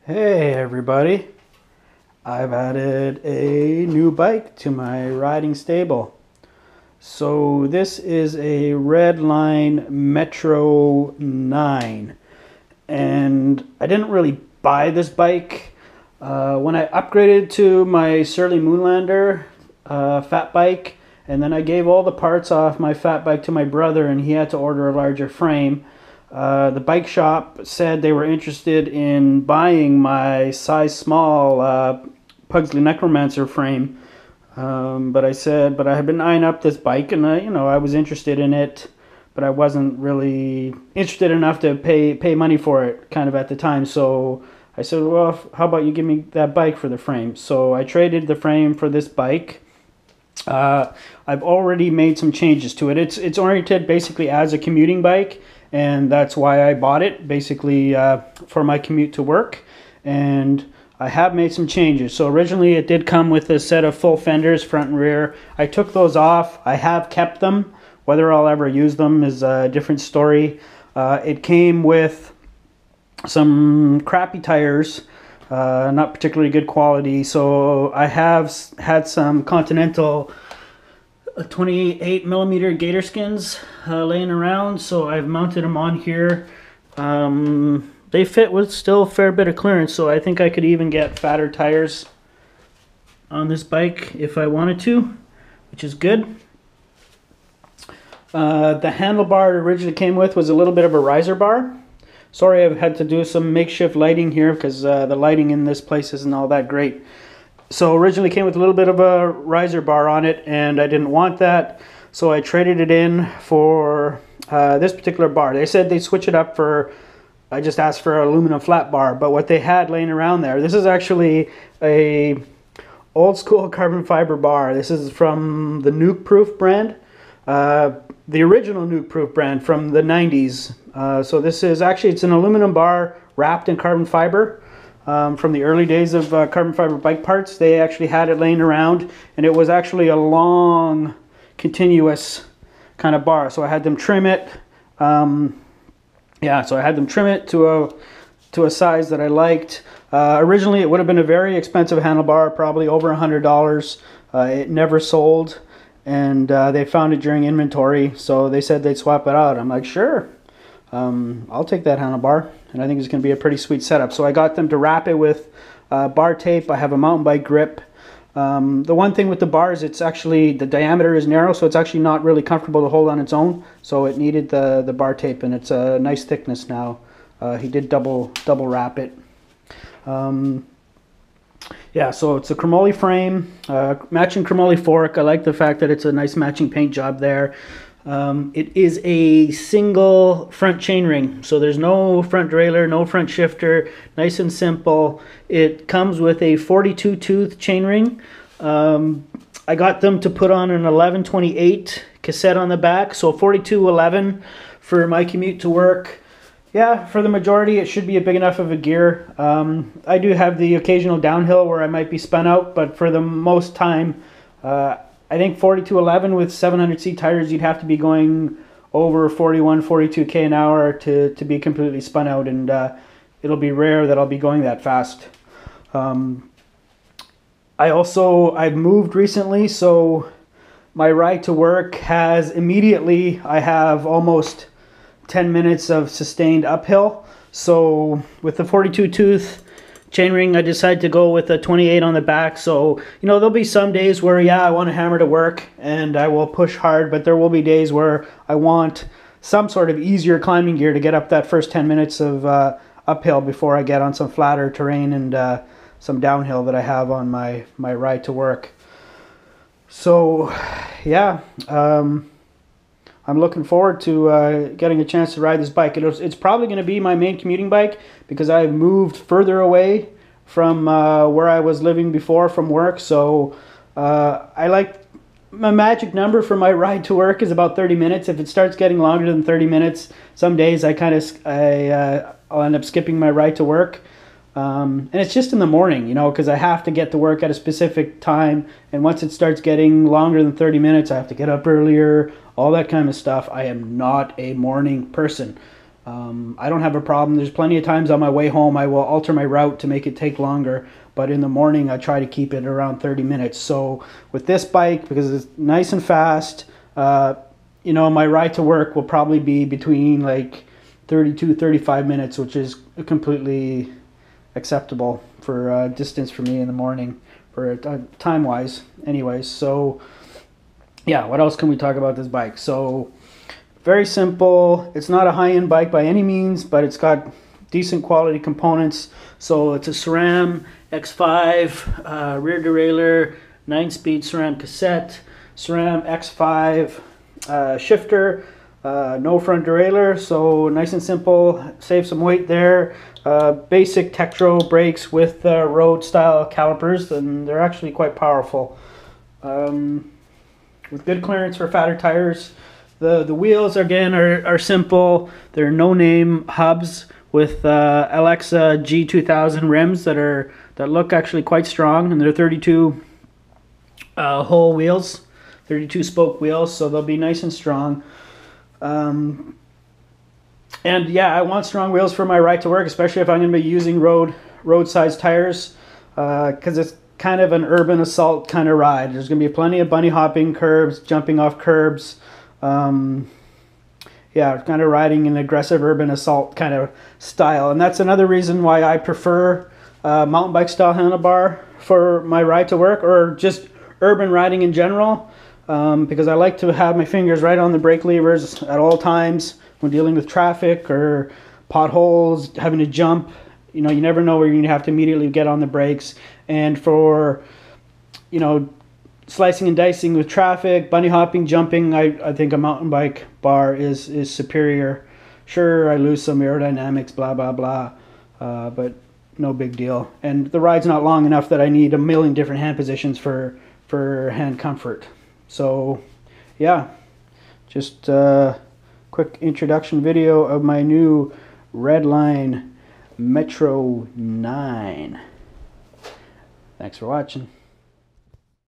Hey everybody, I've added a new bike to my riding stable. So this is a Redline Metro 9, and I didn't really buy this bike. When I upgraded to my Surly Moonlander fat bike, and then I gave all the parts off my fat bike to my brother and he had to order a larger frame. The bike shop said they were interested in buying my size small Pugsley Necromancer frame, but I said, but I had been eyeing up this bike, and I was interested in it, but I wasn't really interested enough to pay money for it, kind of at the time. So I said, well, how about you give me that bike for the frame? So I traded the frame for this bike. I've already made some changes to it. It's oriented basically as a commuting bike, and that's why I bought it, basically for my commute to work. And I have made some changes. So originally it did come with a set of full fenders, front and rear. I took those off. I have kept them. Whether I'll ever use them is a different story. It came with some crappy tires, not particularly good quality. So I have had some Continental 28 millimeter gator skins laying around, so I've mounted them on here. They fit with still a fair bit of clearance, so I think I could even get fatter tires on this bike if I wanted to, which is good. The handlebar it originally came with was a little bit of a riser bar. Sorry, I've had to do some makeshift lighting here because the lighting in this place isn't all that great. So originally came with a little bit of a riser bar on it, and I didn't want that, so I traded it in for this particular bar. They said they'd switch it up for, I just asked for an aluminum flat bar, but what they had laying around there, this is actually a old school carbon fiber bar. This is from the Nuke Proof brand, the original Nuke Proof brand from the 90s. So this is actually, it's an aluminum bar wrapped in carbon fiber. From the early days of carbon fiber bike parts. They actually had it laying around, and it was actually a long, continuous kind of bar. So I had them trim it. Yeah, so I had them trim it to a size that I liked. Originally, it would have been a very expensive handlebar, probably over $100. It never sold, and they found it during inventory, so they said they'd swap it out. I'm like, sure. I'll take that handlebar, and I think it's going to be a pretty sweet setup. So I got them to wrap it with bar tape. I have a mountain bike grip. The one thing with the bar is it's actually, the diameter is narrow, so it's actually not really comfortable to hold on its own. So it needed the bar tape, and it's a nice thickness now. He did double wrap it. Yeah, so it's a chromoly frame, matching chromoly fork. I like the fact that it's a nice matching paint job there. It is a single front chainring, so there's no front derailleur, no front shifter, nice and simple. It comes with a 42 tooth chainring. I got them to put on an 1128 cassette on the back, so 4211 for my commute to work. Yeah, for the majority it should be a big enough of a gear. I do have the occasional downhill where I might be spun out, but for the most time, I think 4211 with 700C tires, you'd have to be going over 41, 42K an hour to be completely spun out, and it'll be rare that I'll be going that fast. I've moved recently, so my ride to work has immediately, I have almost 10 minutes of sustained uphill. So with the 42 tooth chainring, I decided to go with a 28 on the back. So, there'll be some days where, yeah, I want to hammer to work and I will push hard, but there will be days where I want some sort of easier climbing gear to get up that first 10 minutes of uphill before I get on some flatter terrain and some downhill that I have on my ride to work. So, yeah, I'm looking forward to getting a chance to ride this bike. It's probably going to be my main commuting bike because I've moved further away from where I was living before from work. So I like, my magic number for my ride to work is about 30 minutes. If it starts getting longer than 30 minutes, some days I'll end up skipping my ride to work. And it's just in the morning, because I have to get to work at a specific time. And once it starts getting longer than 30 minutes, I have to get up earlier, all that kind of stuff. I am not a morning person. I don't have a problem. There's plenty of times on my way home I will alter my route to make it take longer, but in the morning I try to keep it around 30 minutes. So with this bike, because it's nice and fast, you know, my ride to work will probably be between like 32-35 minutes, which is completely acceptable for distance for me in the morning, for time wise anyways. So yeah, what else can we talk about this bike? So very simple. It's not a high-end bike by any means, but it's got decent quality components. So it's a SRAM X5 rear derailleur, 9-speed SRAM cassette, SRAM X5 shifter, no front derailleur, so nice and simple. Save some weight there. Basic Tektro brakes with road style calipers, and they're actually quite powerful. With good clearance for fatter tires. The wheels again are simple. They're no-name hubs with Alexa G2000 rims that look actually quite strong, and they're 32 hole wheels, 32 spoke wheels, so they'll be nice and strong. And yeah, I want strong wheels for my ride to work, especially if I'm going to be using road-sized tires, because it's kind of an urban assault kind of ride. There's going to be plenty of bunny hopping curbs, jumping off curbs. Yeah, kind of riding an aggressive urban assault kind of style, and that's another reason why I prefer mountain bike style handlebar for my ride to work, or just urban riding in general, because I like to have my fingers right on the brake levers at all times when dealing with traffic or potholes, having to jump. You know, you never know where you have to immediately get on the brakes, and for, you know, slicing and dicing with traffic, bunny hopping, jumping, I think a mountain bike bar is superior. Sure, I lose some aerodynamics, blah, blah, blah, but no big deal. And the ride's not long enough that I need a million different hand positions for hand comfort. So, yeah, just a quick introduction video of my new Redline Metro 9. Thanks for watching.